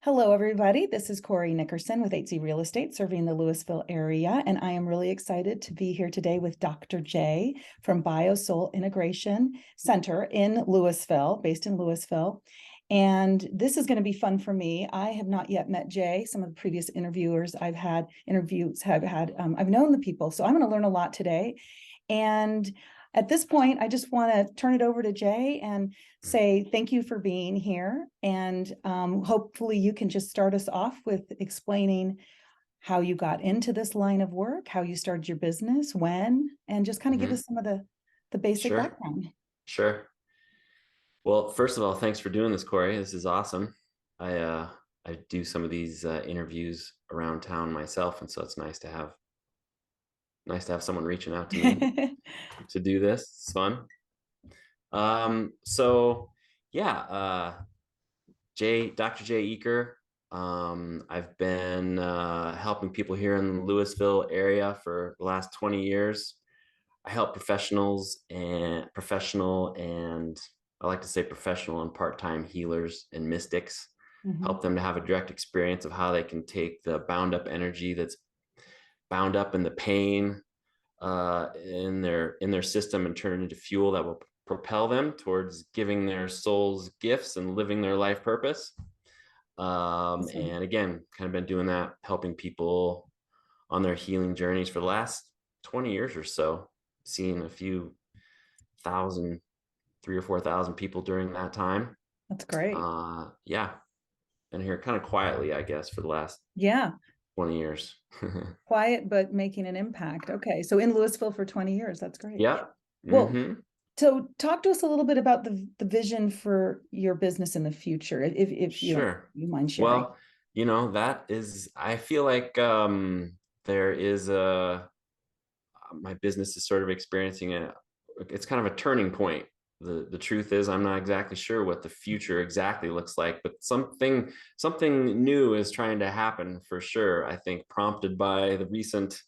Hello, everybody. This is Cory Nickerson with 8Z Real Estate serving the Louisville area. And I am really excited to be here today with Dr. J from BioSoul Integration Center in Louisville, based in Louisville. And this is going to be fun for me. I have not yet met Jay. Some of the previous interviewers I've had, I've known the people. So I'm going to learn a lot today. And at this point, I just want to turn it over to Jay and say thank you for being here. And hopefully you can just start us off with explaining how you got into this line of work, how you started your business, when, and just kind of give us some of the basic background. Sure. Well, first of all, thanks for doing this, Cory. This is awesome. I do some of these interviews around town myself, and so it's nice to have someone reaching out to me to do this. It's fun. Dr. J Uecker. I've been helping people here in the Louisville area for the last 20 years. I help professional and I like to say professional and part-time healers and mystics, help them to have a direct experience of how they can take the bound up energy that's bound up in the pain in their system and turn it into fuel that will propel them towards giving their souls gifts and living their life purpose. And again, kind of been doing that, helping people on their healing journeys for the last 20 years or so, seeing a few thousand, 3,000 or 4,000 people during that time. That's great. Yeah. Been here kind of quietly, I guess, for the last 20 years. Quiet, but making an impact. Okay. So in Louisville for 20 years. That's great. Yeah. Well, so talk to us a little bit about the vision for your business in the future, if you mind sharing. Well, that is, I feel like there is my business is sort of experiencing it's kind of a turning point. The truth is, I'm not exactly sure what the future exactly looks like, but something new is trying to happen for sure. I think prompted by the recent,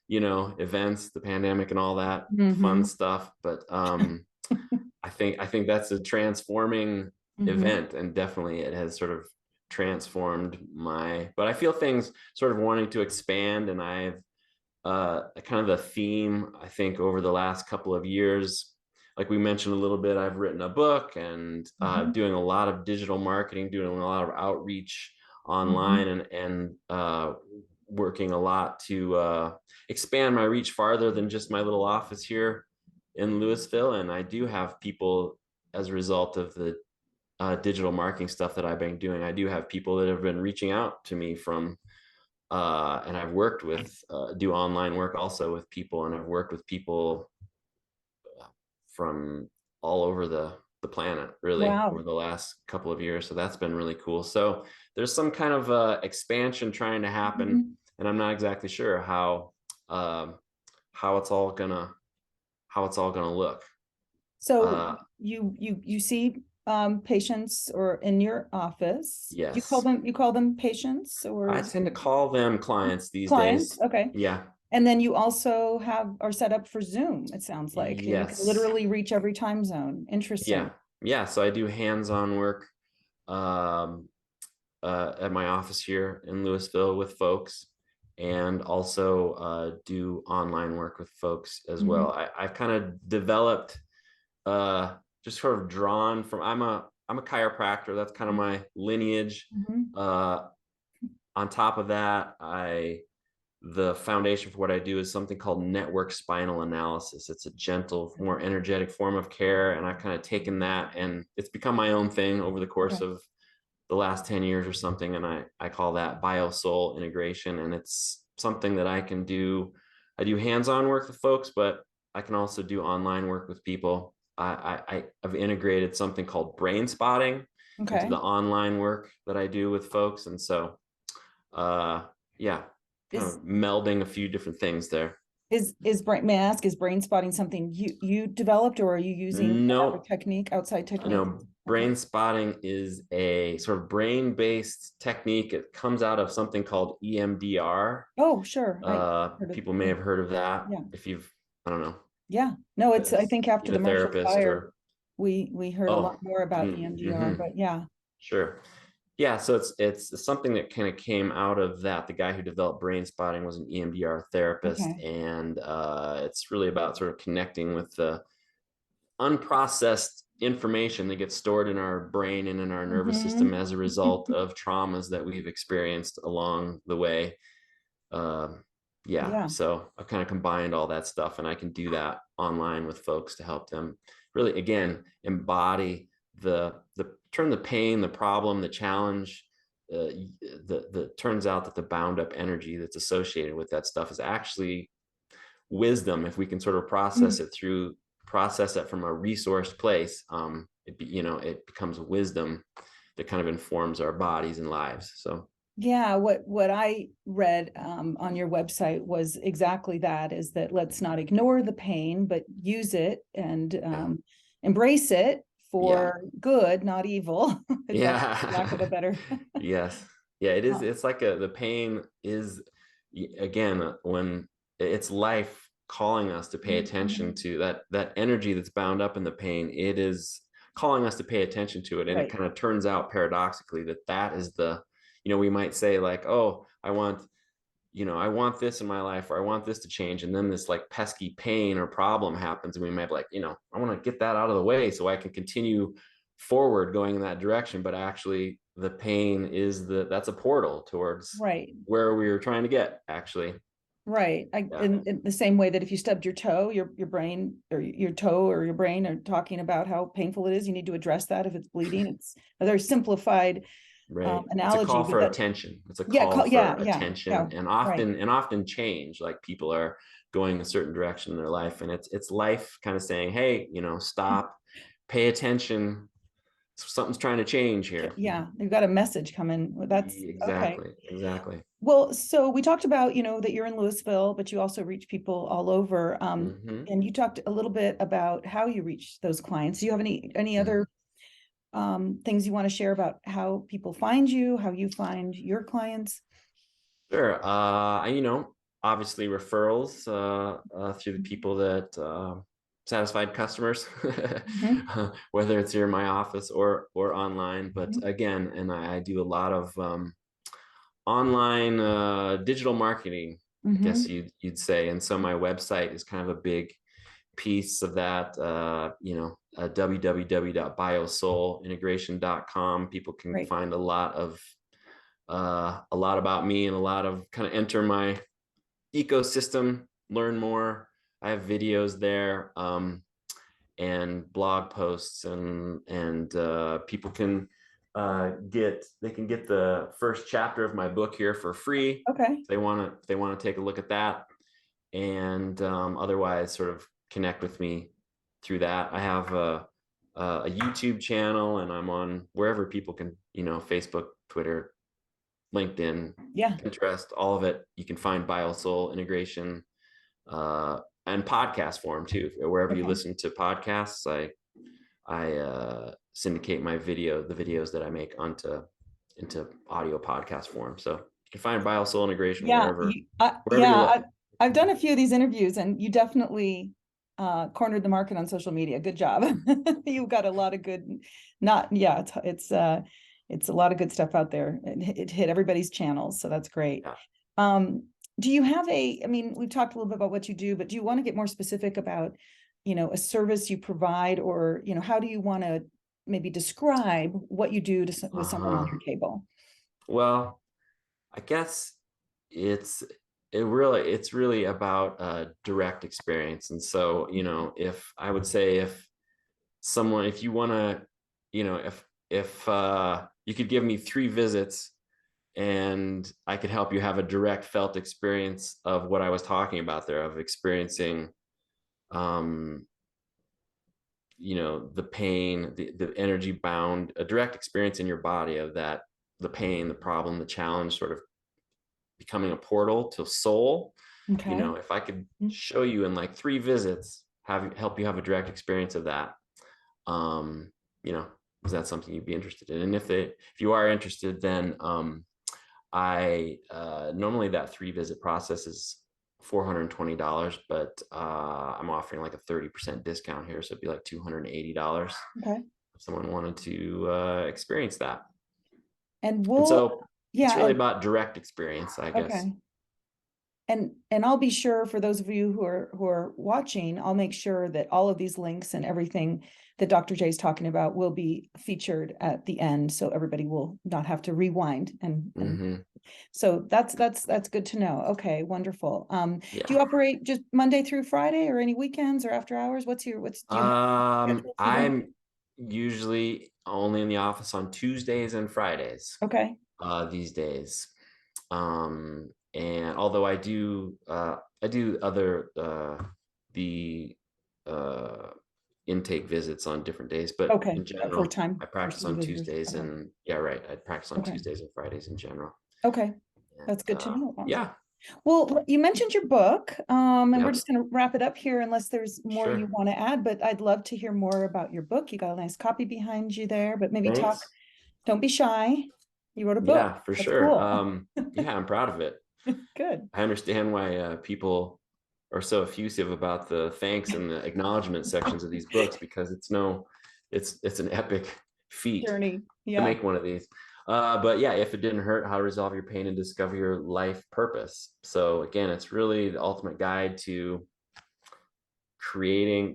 events, the pandemic and all that fun stuff. But I think that's a transforming event, and definitely it has sort of transformed but I feel things sort of wanting to expand, and I've kind of the theme, I think, over the last couple of years, like we mentioned a little bit, I've written a book and doing a lot of digital marketing, doing a lot of outreach online, and working a lot to expand my reach farther than just my little office here in Louisville. And I do have people, as a result of the digital marketing stuff that I've been doing, I do have people that have been reaching out to me from and I've worked with do online work also with people, and I've worked with people from all over the planet, really, over the last couple of years. So that's been really cool. So there's some kind of expansion trying to happen, and I'm not exactly sure how it's all gonna look. So you see patients or in your office? Yes. You call them patients, or I tend to call them clients these days. Okay. Yeah. And then you also are set up for Zoom, it sounds like. Yes. You can literally reach every time zone. Interesting. Yeah. So I do hands-on work at my office here in Louisville with folks, and also do online work with folks as well. I've kind of developed just sort of drawn from, I'm a chiropractor. That's kind of my lineage. On top of that, the foundation for what I do is something called network spinal analysis. It's a gentle, more energetic form of care. And I've kind of taken that, and it's become my own thing over the course of the last 10 years or something. And I call that BioSoul Integration. And it's something that I can do. I do hands-on work with folks, but I can also do online work with people. I've integrated something called brain spotting into the online work that I do with folks. And so, kind of melding a few different things there. May I ask, is brain spotting something you developed, or are you using a technique, outside technique? No, brain spotting is a sort of brain-based technique. It comes out of something called EMDR. Oh, sure. People may have heard of that. Yeah. If you've, I don't know. Yeah. No, it's, I think after the Marshall Fire, we heard a lot more about EMDR, but yeah. Sure. Yeah, so it's something that kind of came out of that. The guy who developed brain spotting was an EMDR therapist, Okay. and it's really about sort of connecting with the unprocessed information that gets stored in our brain and in our nervous system Hmm. as a result of traumas that we've experienced along the way. Um, yeah, Yeah. so I've kind of combined all that stuff, and I can do that online with folks to help them really, again, embody the turn the pain, the problem, the challenge. The turns out that the bound up energy that's associated with that stuff is actually wisdom if we can sort of Mm. process it from a resourced place. It becomes wisdom that kind of informs our bodies and lives. So Yeah, what I read on your website was exactly that, is that let's not ignore the pain, but use it and yeah, embrace it yeah, for good, not evil, if that's lack of a yeah. better. Yes, yeah, it is. Uh, It's like the pain is, again, when it's life calling us to pay attention mhm. to that energy that's bound up in the pain. It is calling us to pay attention to it, and it Right, kind of turns out paradoxically that is we might say like, oh, I want this in my life, or I want this to change, and then this like pesky pain or problem happens, and we might be like, I want to get that out of the way so I can continue forward going in that direction. But actually the pain is that's a portal towards right. where we were trying to get, actually. Right. Yeah, In the same way that if you stubbed your toe, your brain or your toe or your brain are talking about how painful it is, you need to address that if it's bleeding. It's a very simplified right. It's a analogy, call but for that, attention. It's a yeah, call yeah, for yeah, yeah, attention, and right, often change, like people are going a certain direction in their life, and it's life kind of saying, hey, stop, pay attention, something's trying to change here. yeah. You've got a message coming. That's okay. Exactly, exactly. Well, so we talked about, that you're in Louisville, but you also reach people all over. Hmm. And you talked a little bit about how you reach those clients. Do you have any Mm. other things you want to share about how people find you, how you find your clients? Sure. Obviously referrals through the people that satisfied customers, Mhm. whether it's here in my office or online. But Mhm. again, and I do a lot of online digital marketing, I guess Mhm. you'd say. And so my website is kind of a big piece of that. www.biosoulintegration.com. People can Right. find a lot about me, and a lot of kind of enter my ecosystem, learn more. I have videos there, and blog posts, and people can get the first chapter of my book here for free Okay. if they want to take a look at that, and otherwise sort of connect with me through that. I have a YouTube channel, and I'm on wherever people can, Facebook, Twitter, LinkedIn, Yeah. Pinterest, all of it. You can find BioSoul Integration, and podcast form too. Wherever you Okay. listen to podcasts, I syndicate the videos that I make into audio podcast form. So you can find BioSoul Integration Yeah. wherever you Yeah. look. I've done a few of these interviews, and you definitely cornered the market on social media. Good job. You've got a lot of good, not, yeah, it's a lot of good stuff out there. It hit everybody's channels, so that's great. Yeah. Do you have I mean, we've talked a little bit about what you do, but do you want to get more specific about, a service you provide, or, how do you want to maybe describe what you do with someone on Uh-huh. your table? Well, I guess it's it's really about direct experience. And so, if I would say, if you want to, if you could give me 3 visits, and I could help you have a direct felt experience of what I was talking about there, of experiencing um the pain, the energy bound, a direct experience in your body of that, the pain, the problem, the challenge, sort of becoming a portal to soul. Okay. If I could show you in like 3 visits, help you have a direct experience of that, um you know is that something you'd be interested in? And if you are interested, then I normally that 3 visit process is $420, but I'm offering like a 30% discount here, so it'd be like $280 Okay. if someone wanted to experience that. And And we'll, so it's yeah, really and about direct experience, I guess. okay. And I'll be sure for those of you who are watching, I'll make sure that all of these links and everything that Dr. J is talking about will be featured at the end, so everybody will not have to rewind. And so that's good to know. Okay, wonderful. Do you Yeah. operate just Monday through Friday, or any weekends or after hours? Do you have a schedule for that? I'm usually only in the office on Tuesdays and Fridays Okay, these days. And although I do other the intake visits on different days, but okay, in for general, time I for practice city on visitors. Tuesdays Okay, and yeah, right. I practice on okay, Tuesdays and Fridays in general. okay. That's And good to know. yeah, Well, you mentioned your book, and we're yep, just going to wrap it up here unless there's more you sure. want to add, but I'd love to hear more about your book. You got a nice copy behind you there, but maybe talk, Thanks. don't be shy. You wrote a book. Yeah, for That's sure. cool. Yeah, I'm proud of it. Good. I understand why people are so effusive about the thanks and the acknowledgement sections of these books, because it's an epic feat Journey. to Yeah. make one of these. But yeah, if it didn't hurt, how to resolve your pain and discover your life purpose. So again, it's really the ultimate guide to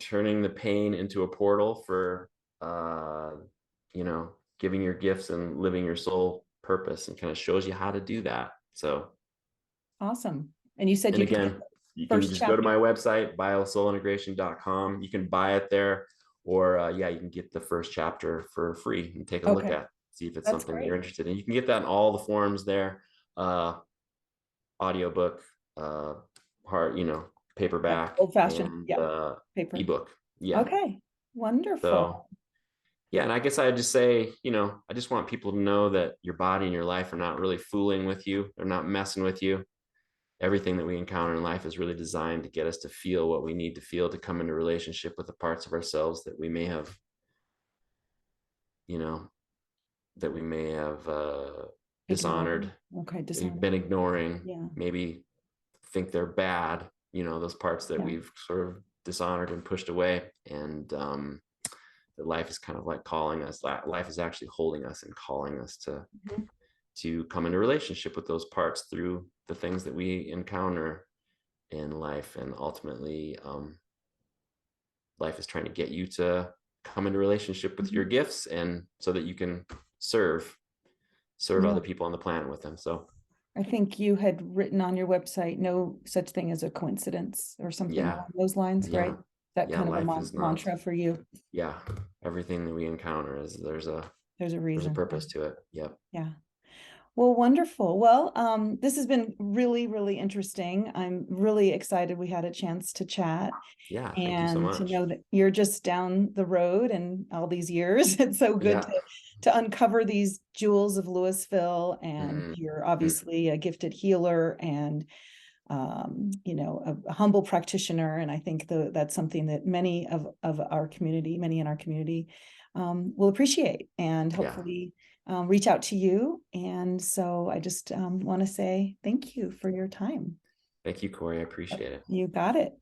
turning the pain into a portal for, uh, giving your gifts and living your soul purpose, and kind of shows you how to do that. So, Awesome. And you said and you could get again, the you can first just go to chapter. my website, biosoulintegration.com. You can buy it there, or yeah, you can get the first chapter for free and take a look Okay. at, see if it's That's something that you're great. interested in. You can get that in all the forms there, uh, audiobook, uh, Yep. paperback, Old fashioned. and Yeah. Paper. ebook. Yeah. Okay. So Wonderful. yeah, and I guess I'd just say, I just want people to know that your body and your life are not really fooling with you. They're not messing with you. Everything that we encounter in life is really designed to get us to feel what we need to feel to come into relationship with the parts of ourselves that we may have, you know, dishonored, Ignore. Okay. we've Dishonor. been ignoring, Yeah. maybe think they're bad, those parts that Yeah. we've sort of dishonored and pushed away. And that life is kind of like calling us. Life is actually holding us and calling us Mhm. to come into relationship with those parts through the things that we encounter in life. And ultimately, life is trying to get you to come into relationship with your Mhm. gifts, and so that you can serve Yeah. other people on the planet with them. So I think you had written on your website, no such thing as a coincidence or something yeah, along those lines, yeah, right? That yeah, kind of a life is not, mantra for you. yeah, everything that we encounter is There's a there's a reason. purpose to it. Yep. Yeah. Well, wonderful. Well, this has been really, really interesting. I'm really excited we had a chance to chat Yeah, thank you so and to much. know that you're just down the road and all these years. It's so good Yeah. to uncover these jewels of Louisville, and Mm-hmm. you're obviously a gifted healer and a humble practitioner. And I think that's something that many of our community, many in our community, will appreciate and Yeah. hopefully reach out to you. And so I just want to say thank you for your time. Thank you, Cory. I appreciate it. You got it.